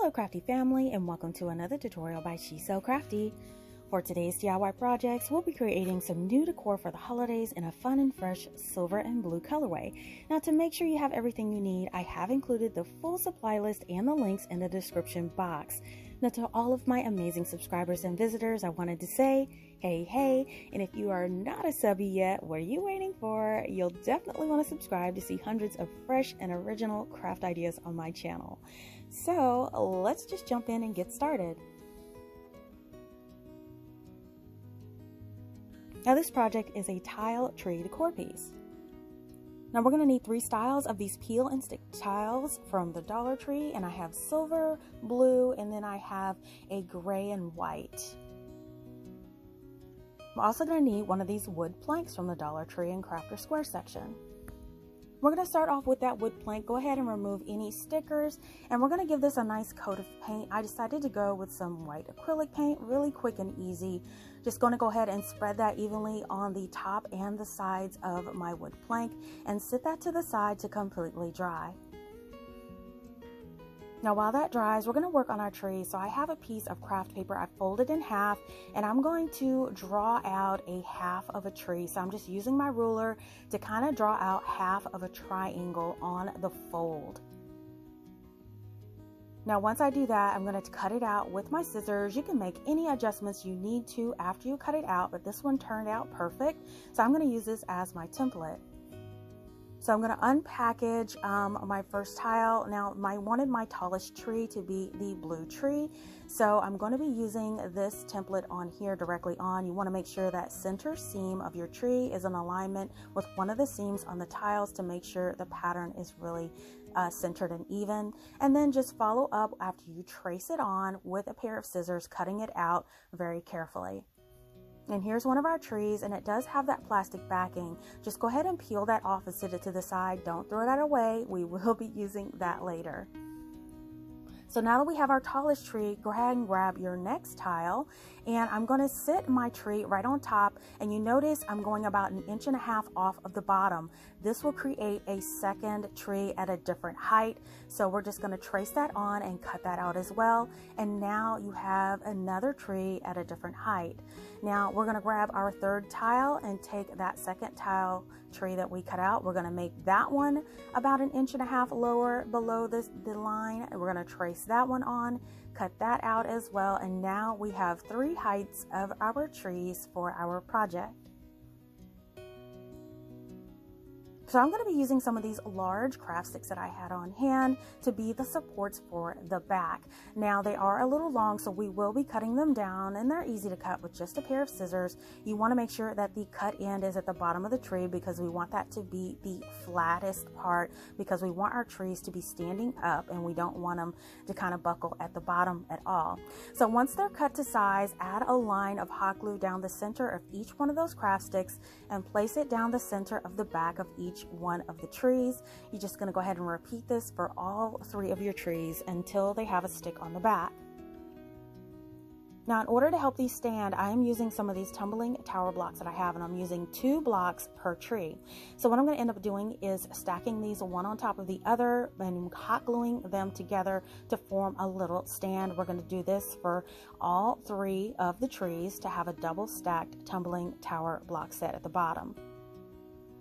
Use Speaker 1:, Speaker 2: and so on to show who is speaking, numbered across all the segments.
Speaker 1: Hello CraftDee family, and welcome to another tutorial by She's So CraftDee. For today's DIY projects, we'll be creating some new decor for the holidays in a fun and fresh silver and blue colorway. Now, to make sure you have everything you need, I have included the full supply list and the links in the description box. Now, to all of my amazing subscribers and visitors, I wanted to say, hey, and if you are not a subby yet, what are you waiting for? You'll definitely want to subscribe to see hundreds of fresh and original craft ideas on my channel. So let's just jump in and get started. Now, this project is a tile tree decor piece. Now we're going to need 3 styles of these peel and stick tiles from the Dollar Tree, and I have silver, blue, and then I have a gray and white. I'm also going to need one of these wood planks from the Dollar Tree and Crafter Square section. We're going to start off with that wood plank. Go ahead and remove any stickers, and we're going to give this a nice coat of paint. I decided to go with some white acrylic paint, really quick and easy. Just going to go ahead and spread that evenly on the top and the sides of my wood plank and sit that to the side to completely dry. Now while that dries, we're going to work on our tree. So I have a piece of craft paper I folded in half, and I'm going to draw out a half of a tree. So I'm just using my ruler to kind of draw out half of a triangle on the fold. Now once I do that, I'm going to cut it out with my scissors. You can make any adjustments you need to after you cut it out, but this one turned out perfect. So I'm going to use this as my template. So I'm going to unpackage my first tile. Now I wanted my tallest tree to be the blue tree. So I'm going to be using this template on here directly on. You want to make sure that center seam of your tree is in alignment with one of the seams on the tiles to make sure the pattern is really centered and even. And then just follow up after you trace it on with a pair of scissors, cutting it out very carefully. And here's one of our trees, and it does have that plastic backing. Just go ahead and peel that off and sit it to the side. Don't throw that away. We will be using that later. So now that we have our tallest tree, go ahead and grab your next tile, and I'm going to sit my tree right on top, and you notice I'm going about 1.5 inches off of the bottom. This will create a second tree at a different height. So we're just going to trace that on and cut that out as well. And now you have another tree at a different height. Now we're going to grab our third tile and take that second tile tree that we cut out. We're going to make that one about 1.5 inches lower below the line. We're going to trace that one on, cut that out as well, and now we have 3 heights of our trees for our project. So I'm going to be using some of these large craft sticks that I had on hand to be the supports for the back. Now they are a little long, so we will be cutting them down, and they're easy to cut with just a pair of scissors. You want to make sure that the cut end is at the bottom of the tree because we want that to be the flattest part, because we want our trees to be standing up and we don't want them to kind of buckle at the bottom at all. So once they're cut to size, add a line of hot glue down the center of each one of those craft sticks and place it down the center of the back of each one of the trees. You're just going to go ahead and repeat this for all 3 of your trees until they have a stick on the back. Now in order to help these stand, I am using some of these tumbling tower blocks that I have, and I'm using 2 blocks per tree. So what I'm going to end up doing is stacking these one on top of the other and hot gluing them together to form a little stand. We're going to do this for all 3 of the trees to have a double stacked tumbling tower block set at the bottom.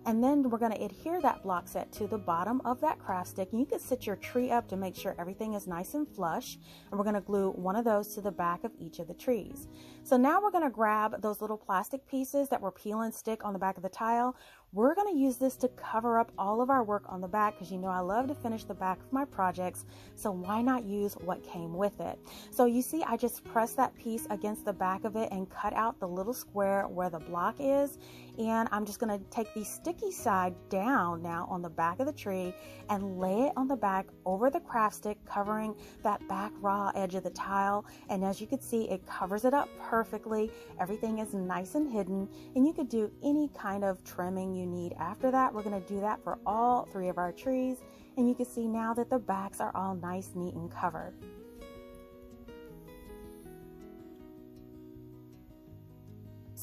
Speaker 1: And then we're going to adhere that block set to the bottom of that craft stick. And you can sit your tree up to make sure everything is nice and flush. And we're going to glue one of those to the back of each of the trees. So now we're going to grab those little plastic pieces that were peel and stick on the back of the tile. We're going to use this to cover up all of our work on the back, because you know I love to finish the back of my projects, so why not use what came with it? So you see I just pressed that piece against the back of it and cut out the little square where the block is, and I'm just going to take the sticky side down now on the back of the tree and lay it on the back over the craft stick, covering that back raw edge of the tile. And as you can see, it covers it up perfectly. Everything is nice and hidden, and you could do any kind of trimming you need after that. We're going to do that for all 3 of our trees, and you can see now that the backs are all nice, neat, and covered.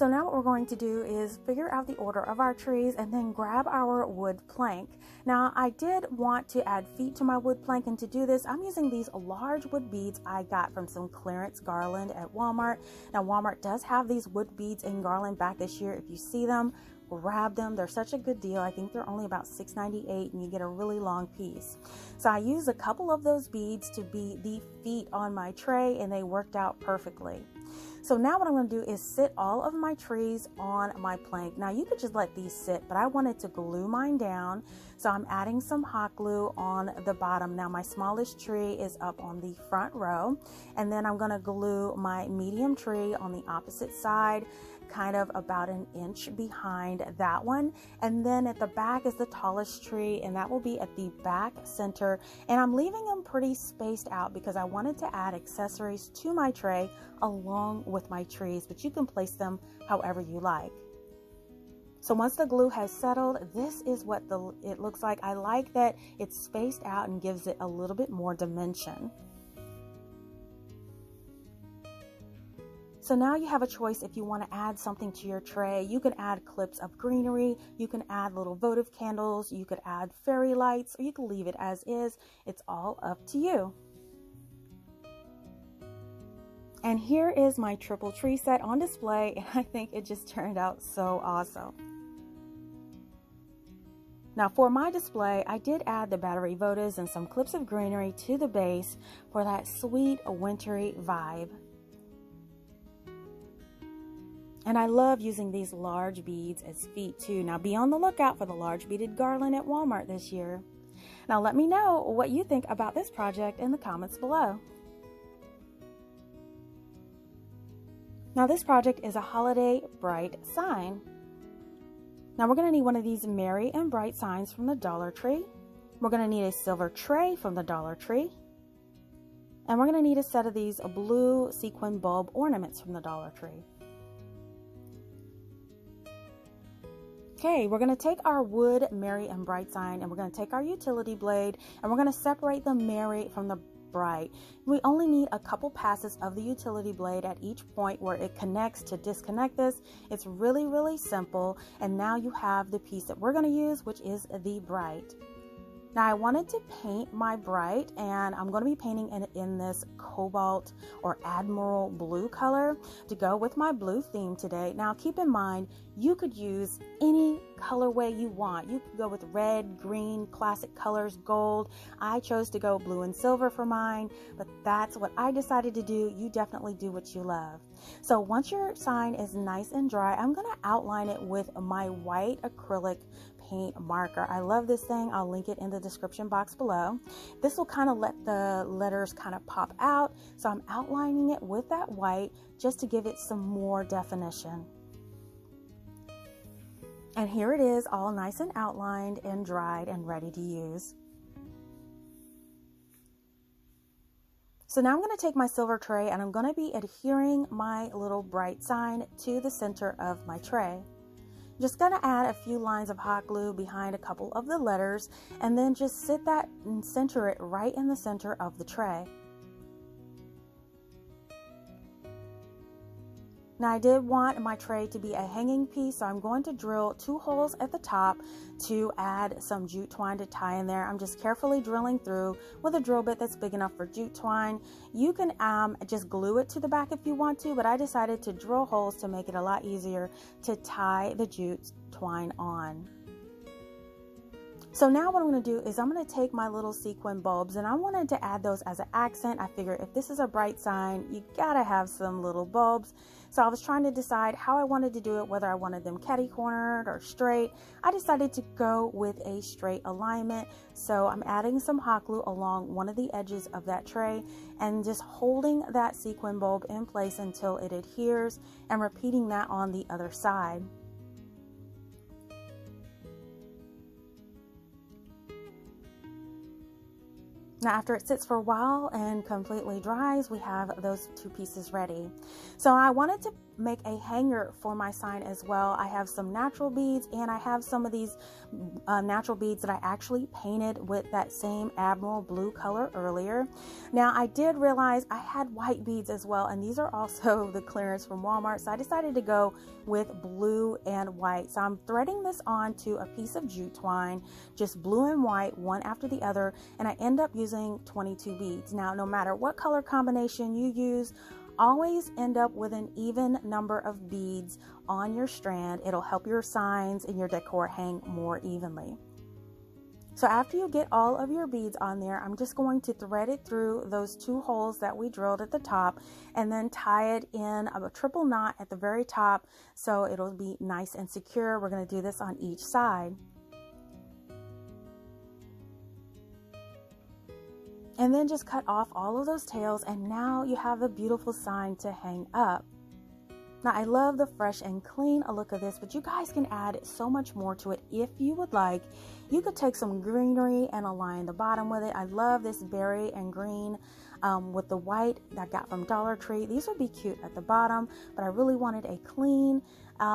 Speaker 1: So now what we're going to do is figure out the order of our trees and then grab our wood plank. Now I did want to add feet to my wood plank, and to do this I'm using these large wood beads I got from some clearance garland at Walmart. Now Walmart does have these wood beads in garland back this year. If you see them, grab them. They're such a good deal. I think they're only about $6.98 and you get a really long piece. So I used a couple of those beads to be the feet on my tray and they worked out perfectly. So now what I'm going to do is sit all of my trees on my plank. Now you could just let these sit, but I wanted to glue mine down. So I'm adding some hot glue on the bottom. Now my smallest tree is up on the front row, and then I'm going to glue my medium tree on the opposite side, kind of about an inch behind that one. And then at the back is the tallest tree, and that will be at the back center. And I'm leaving them pretty spaced out because I wanted to add accessories to my tray along with my trees, but you can place them however you like. So once the glue has settled, this is what it looks like. I like that it's spaced out and gives it a little bit more dimension. So now you have a choice if you want to add something to your tray. You can add clips of greenery, you can add little votive candles, you could add fairy lights, or you can leave it as is. It's all up to you. And here is my triple tree set on display, and I think it just turned out so awesome. Now for my display, I did add the battery votives and some clips of greenery to the base for that sweet wintry vibe. And I love using these large beads as feet too. Now be on the lookout for the large beaded garland at Walmart this year. Now let me know what you think about this project in the comments below. Now this project is a holiday bright sign. Now we're going to need one of these merry and bright signs from the Dollar Tree. We're going to need a silver tray from the Dollar Tree. And we're going to need a set of these blue sequin bulb ornaments from the Dollar Tree. Okay, we're going to take our wood merry and bright sign, and we're going to take our utility blade, and we're going to separate the merry from the bright. We only need a couple passes of the utility blade at each point where it connects to disconnect this. It's really, really simple. And now you have the piece that we're going to use, which is the bright. Now I wanted to paint my bright, and I'm going to be painting it in this cobalt or admiral blue color to go with my blue theme today. Now keep in mind, you could use any colorway you want. You could go with red, green, classic colors, gold. I chose to go blue and silver for mine, but that's what I decided to do. You definitely do what you love. So once your sign is nice and dry, I'm going to outline it with my white acrylic paint marker. I love this thing. I'll link it in the description box below. This will kind of let the letters kind of pop out. So I'm outlining it with that white just to give it some more definition. And here it is, all nice and outlined and dried and ready to use. So now I'm going to take my silver tray and I'm going to be adhering my little bright sign to the center of my tray. Just going to add a few lines of hot glue behind a couple of the letters and then just sit that and center it right in the center of the tray. Now I did want my tray to be a hanging piece, so I'm going to drill 2 holes at the top to add some jute twine to tie in there. I'm just carefully drilling through with a drill bit that's big enough for jute twine. You can just glue it to the back if you want to, but I decided to drill holes to make it a lot easier to tie the jute twine on. So now what I'm going to do is I'm going to take my little sequin bulbs, and I wanted to add those as an accent. I figure if this is a bright sign, you gotta have some little bulbs. So I was trying to decide how I wanted to do it, whether I wanted them catty-cornered or straight. I decided to go with a straight alignment. So I'm adding some hot glue along one of the edges of that tray and just holding that sequin bulb in place until it adheres, and repeating that on the other side. Now after it sits for a while and completely dries, we have those two pieces ready. So I wanted to make a hanger for my sign as well. I have some natural beads, and I have some of these natural beads that I actually painted with that same Admiral blue color earlier. Now I did realize I had white beads as well, and these are also the clearance from Walmart, so I decided to go with blue and white. So I'm threading this onto a piece of jute twine, just blue and white, one after the other, and I end up using 22 beads. Now no matter what color combination you use, always end up with an even number of beads on your strand. It'll help your signs and your decor hang more evenly. So after you get all of your beads on there, I'm just going to thread it through those two holes that we drilled at the top, and then tie it in a triple knot at the very top so it'll be nice and secure. We're going to do this on each side. And then just cut off all of those tails, and now you have a beautiful sign to hang up. Now I love the fresh and clean look of this, but you guys can add so much more to it if you would like. You could take some greenery and align the bottom with it. I love this berry and green with the white that I got from Dollar Tree. These would be cute at the bottom, but I really wanted a clean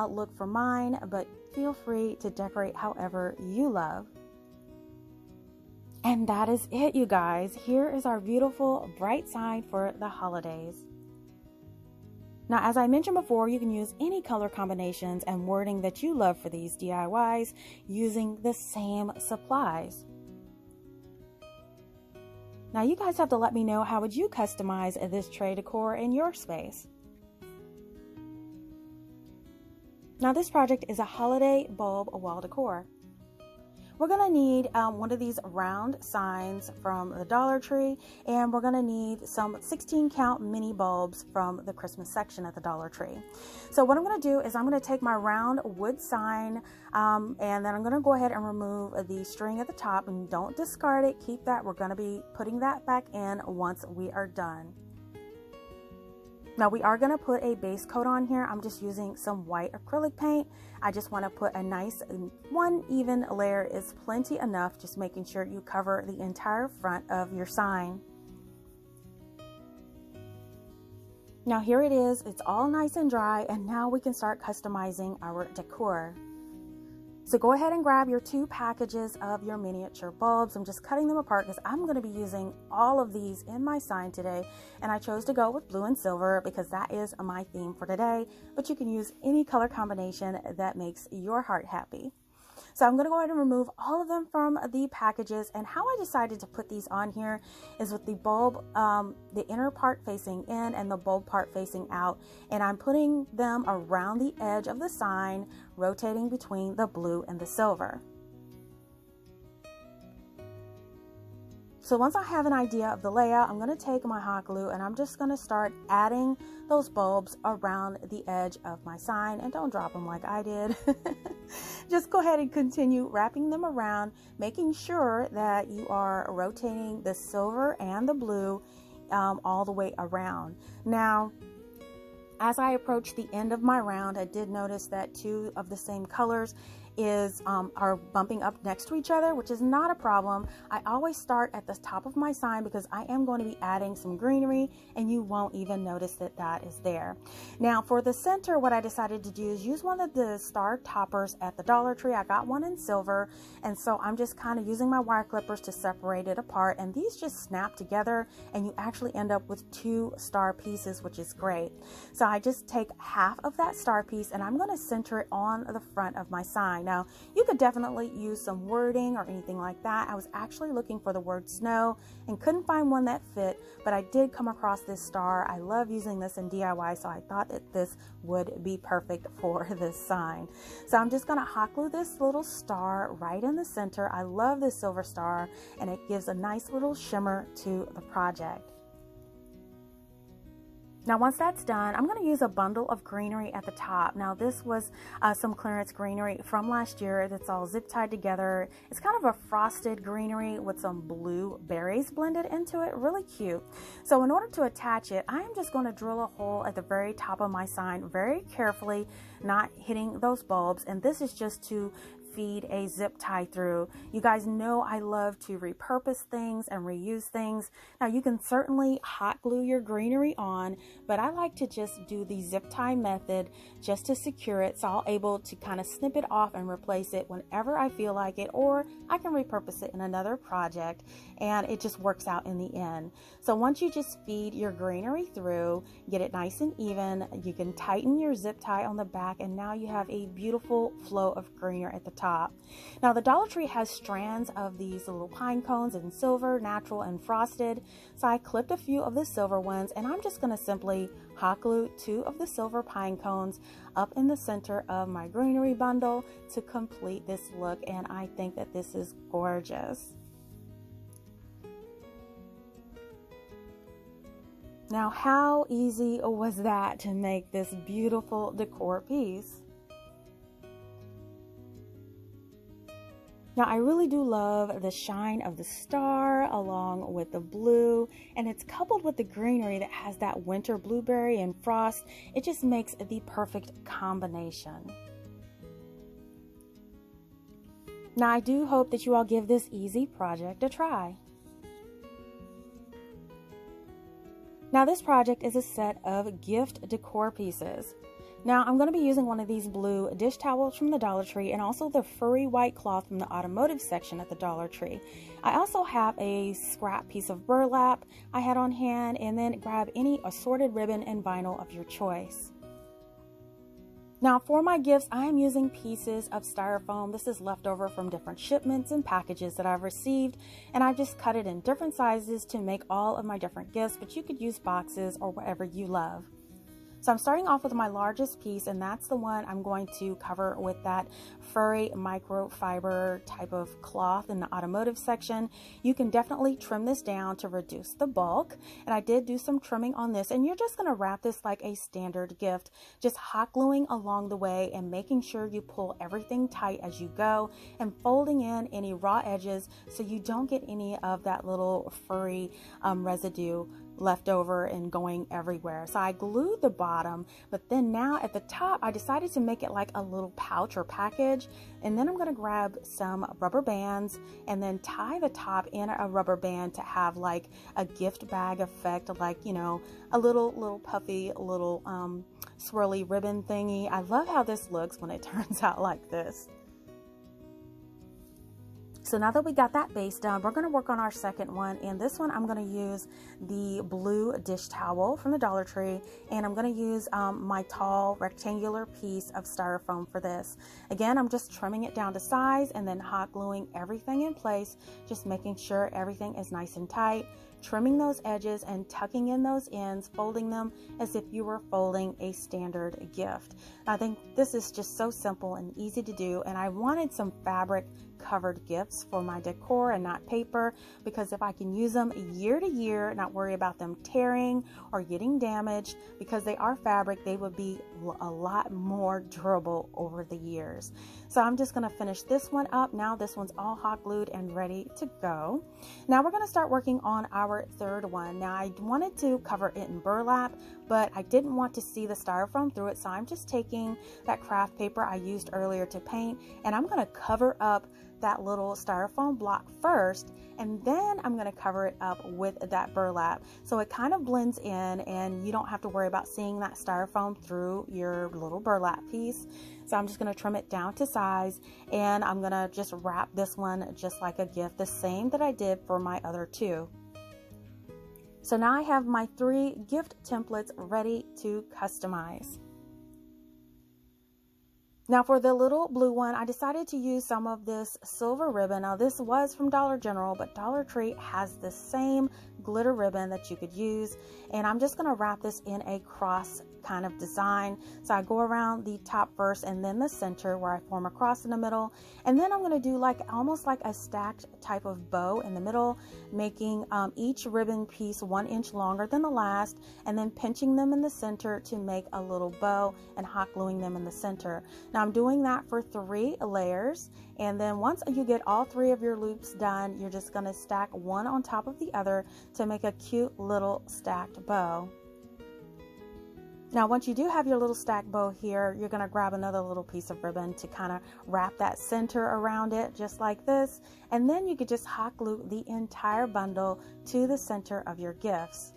Speaker 1: look for mine, but feel free to decorate however you love. And that is it, you guys. Here is our beautiful bright sign for the holidays. Now, as I mentioned before, you can use any color combinations and wording that you love for these DIYs using the same supplies. Now, you guys have to let me know, how would you customize this tray decor in your space? Now, this project is a holiday bulb wall decor. We're going to need one of these round signs from the Dollar Tree, and we're going to need some 16 count mini bulbs from the Christmas section at the Dollar Tree. So what I'm going to do is I'm going to take my round wood sign and then I'm going to go ahead and remove the string at the top, and don't discard it, keep that. We're going to be putting that back in once we are done. Now we are going to put a base coat on here. I'm just using some white acrylic paint. I just want to put a nice one even layer is plenty enough, just making sure you cover the entire front of your sign. Now here it is, it's all nice and dry, and now we can start customizing our decor. So go ahead and grab your two packages of your miniature bulbs. I'm just cutting them apart because I'm going to be using all of these in my sign today. And I chose to go with blue and silver because that is my theme for today. But you can use any color combination that makes your heart happy. So I'm going to go ahead and remove all of them from the packages. And how I decided to put these on here is with the bulb, the inner part facing in and the bulb part facing out. And I'm putting them around the edge of the sign, rotating between the blue and the silver. So once I have an idea of the layout, I'm going to take my hot glue and I'm just going to start adding those bulbs around the edge of my sign. And don't drop them like I did. Just go ahead and continue wrapping them around, making sure that you are rotating the silver and the blue all the way around. Now, as I approach the end of my round, I did notice that two of the same colors are bumping up next to each other, which is not a problem. I always start at the top of my sign because I am going to be adding some greenery and you won't even notice that that is there. Now for the center, what I decided to do is use one of the star toppers at the Dollar Tree. I got one in silver, and so I'm just kind of using my wire clippers to separate it apart, and these just snap together and you actually end up with two star pieces, which is great. So I just take half of that star piece and I'm going to center it on the front of my sign. Now, you could definitely use some wording or anything like that. I was actually looking for the word snow and couldn't find one that fit, but I did come across this star. I love using this in DIY, so I thought that this would be perfect for this sign. So I'm just going to hot glue this little star right in the center. I love this silver star, and it gives a nice little shimmer to the project. Now once that's done, I'm going to use a bundle of greenery at the top. Now this was some clearance greenery from last year that's all zip tied together. It's kind of a frosted greenery with some blue berries blended into it. Really cute. So in order to attach it, I am just going to drill a hole at the very top of my sign very carefully, not hitting those bulbs. And this is just to feed a zip tie through. You guys know I love to repurpose things and reuse things. Now you can certainly hot glue your greenery on, but I like to just do the zip tie method just to secure it, so I'll able to kind of snip it off and replace it whenever I feel like it, or I can repurpose it in another project, and it just works out in the end. So once you just feed your greenery through, get it nice and even, you can tighten your zip tie on the back, and now you have a beautiful flow of greenery at the top. Now the Dollar Tree has strands of these little pine cones in silver, natural, and frosted, so I clipped a few of the silver ones, and I'm just going to simply hot glue 2 of the silver pine cones up in the center of my greenery bundle to complete this look, and I think that this is gorgeous. Now, how easy was that to make this beautiful decor piece? Now, I really do love the shine of the star along with the blue, and it's coupled with the greenery that has that winter blueberry and frost. It just makes the perfect combination. Now, I do hope that you all give this easy project a try. Now, this project is a set of gift decor pieces. Now, I'm going to be using one of these blue dish towels from the Dollar Tree and also the furry white cloth from the automotive section at the Dollar Tree. I also have a scrap piece of burlap I had on hand, and then grab any assorted ribbon and vinyl of your choice. Now, for my gifts, I am using pieces of styrofoam. This is leftover from different shipments and packages that I've received, and I've just cut it in different sizes to make all of my different gifts, but you could use boxes or whatever you love. So I'm starting off with my largest piece, and that's the one I'm going to cover with that furry microfiber type of cloth in the automotive section. You can definitely trim this down to reduce the bulk, and I did do some trimming on this, and you're just going to wrap this like a standard gift, just hot gluing along the way and making sure you pull everything tight as you go, and folding in any raw edges so you don't get any of that little furry residue left over and going everywhere. So I glued the bottom, but then now at the top I decided to make it like a little pouch or package, and then I'm going to grab some rubber bands and then tie the top in a rubber band to have like a gift bag effect, like, you know, a little puffy little swirly ribbon thingy. I love how this looks when it turns out like this. So now that we got that base done, we're going to work on our second one, and this one I'm going to use the blue dish towel from the Dollar Tree, and I'm going to use my tall rectangular piece of styrofoam for this. Again, I'm just trimming it down to size and then hot gluing everything in place, just making sure everything is nice and tight, trimming those edges and tucking in those ends, folding them as if you were folding a standard gift. I think this is just so simple and easy to do, and I wanted some fabric covered gifts for my decor and not paper, because if I can use them year to year, not worry about them tearing or getting damaged, because they are fabric, they would be a lot more durable over the years. So I'm just going to finish this one up. Now this one's all hot glued and ready to go. Now we're going to start working on our third one. Now I wanted to cover it in burlap, but I didn't want to see the styrofoam through it, so I'm just taking that craft paper I used earlier to paint, and I'm going to cover up that little styrofoam block first, and then I'm going to cover it up with that burlap so it kind of blends in and you don't have to worry about seeing that styrofoam through your little burlap piece. So I'm just going to trim it down to size, and I'm going to just wrap this one just like a gift, the same that I did for my other two. So now I have my 3 gift templates ready to customize. Now for the little blue one, I decided to use some of this silver ribbon. Now this was from Dollar General, but Dollar Tree has the same glitter ribbon that you could use, and I'm just going to wrap this in a cross kind of design. So I go around the top first and then the center where I form a cross in the middle, and then I'm going to do like almost like a stacked type of bow in the middle, making each ribbon piece 1 inch longer than the last, and then pinching them in the center to make a little bow and hot gluing them in the center. Now I'm doing that for 3 layers, and then once you get all 3 of your loops done, you're just going to stack one on top of the other to make a cute little stacked bow. Now, once you do have your little stack bow here, you're going to grab another little piece of ribbon to kind of wrap that center around it, just like this. And then you could just hot glue the entire bundle to the center of your gifts.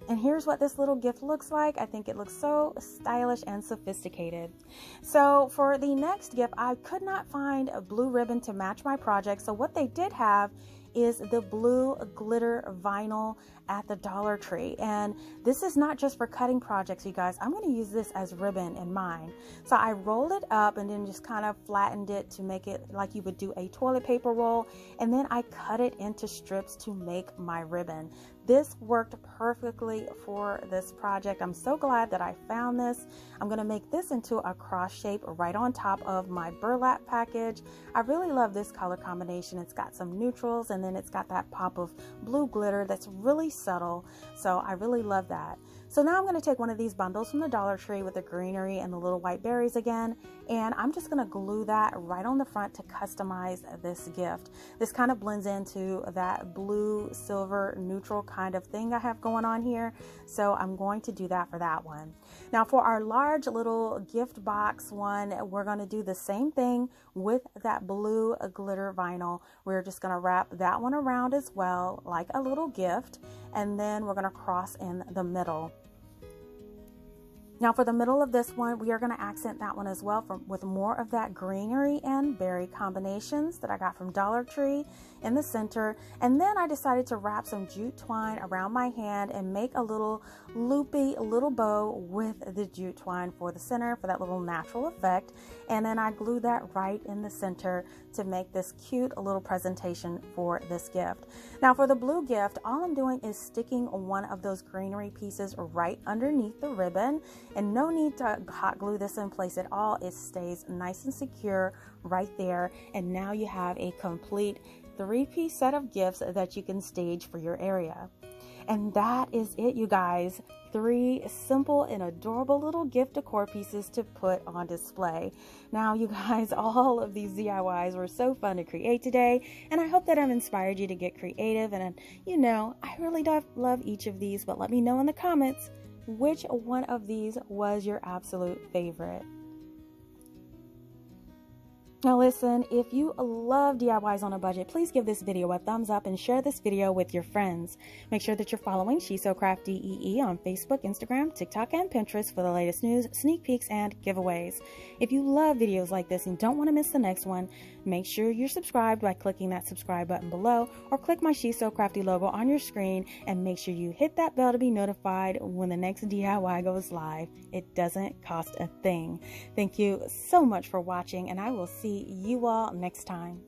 Speaker 1: And here's what this little gift looks like. I think it looks so stylish and sophisticated. So for the next gift, I could not find a blue ribbon to match my project. So what they did have is the blue glitter vinyl at the Dollar Tree. And this is not just for cutting projects, you guys. I'm going to use this as ribbon in mine. So I rolled it up and then just kind of flattened it to make it like you would do a toilet paper roll. And then I cut it into strips to make my ribbon. This worked perfectly for this project. I'm so glad that I found this. I'm going to make this into a cross shape right on top of my burlap package. I really love this color combination. It's got some neutrals and then it's got that pop of blue glitter that's really subtle. So I really love that. So now I'm going to take one of these bundles from the Dollar Tree with the greenery and the little white berries again, and I'm just going to glue that right on the front to customize this gift. This kind of blends into that blue silver neutral kind of thing I have going on here, so I'm going to do that for that one. Now for our large little gift box one, we're going to do the same thing with that blue glitter vinyl. We're just going to wrap that one around as well, like a little gift, and then we're going to cross in the middle. Now for the middle of this one, we are going to accent that one as well with more of that greenery and berry combinations that I got from Dollar Tree in the center. And then I decided to wrap some jute twine around my hand and make a little loopy little bow with the jute twine for the center for that little natural effect. And then I glued that right in the center to make this cute little presentation for this gift. Now for the blue gift, all I'm doing is sticking one of those greenery pieces right underneath the ribbon. And no need to hot glue this in place at all. It stays nice and secure right there. And now you have a complete 3-piece set of gifts that you can stage for your area. And that is it, you guys. 3 simple and adorable little gift decor pieces to put on display. Now, you guys, all of these DIYs were so fun to create today, and I hope that I've inspired you to get creative. And you know, I really love each of these, but let me know in the comments which one of these was your absolute favorite. Now listen, if you love DIYs on a budget, please give this video a thumbs up and share this video with your friends. Make sure that you're following CraftDee on Facebook, Instagram, TikTok, and Pinterest for the latest news, sneak peeks, and giveaways. If you love videos like this and don't want to miss the next one, make sure you're subscribed by clicking that subscribe button below, or click my She's So Crafty logo on your screen, and make sure you hit that bell to be notified when the next DIY goes live. It doesn't cost a thing. Thank you so much for watching, and I will see you all next time.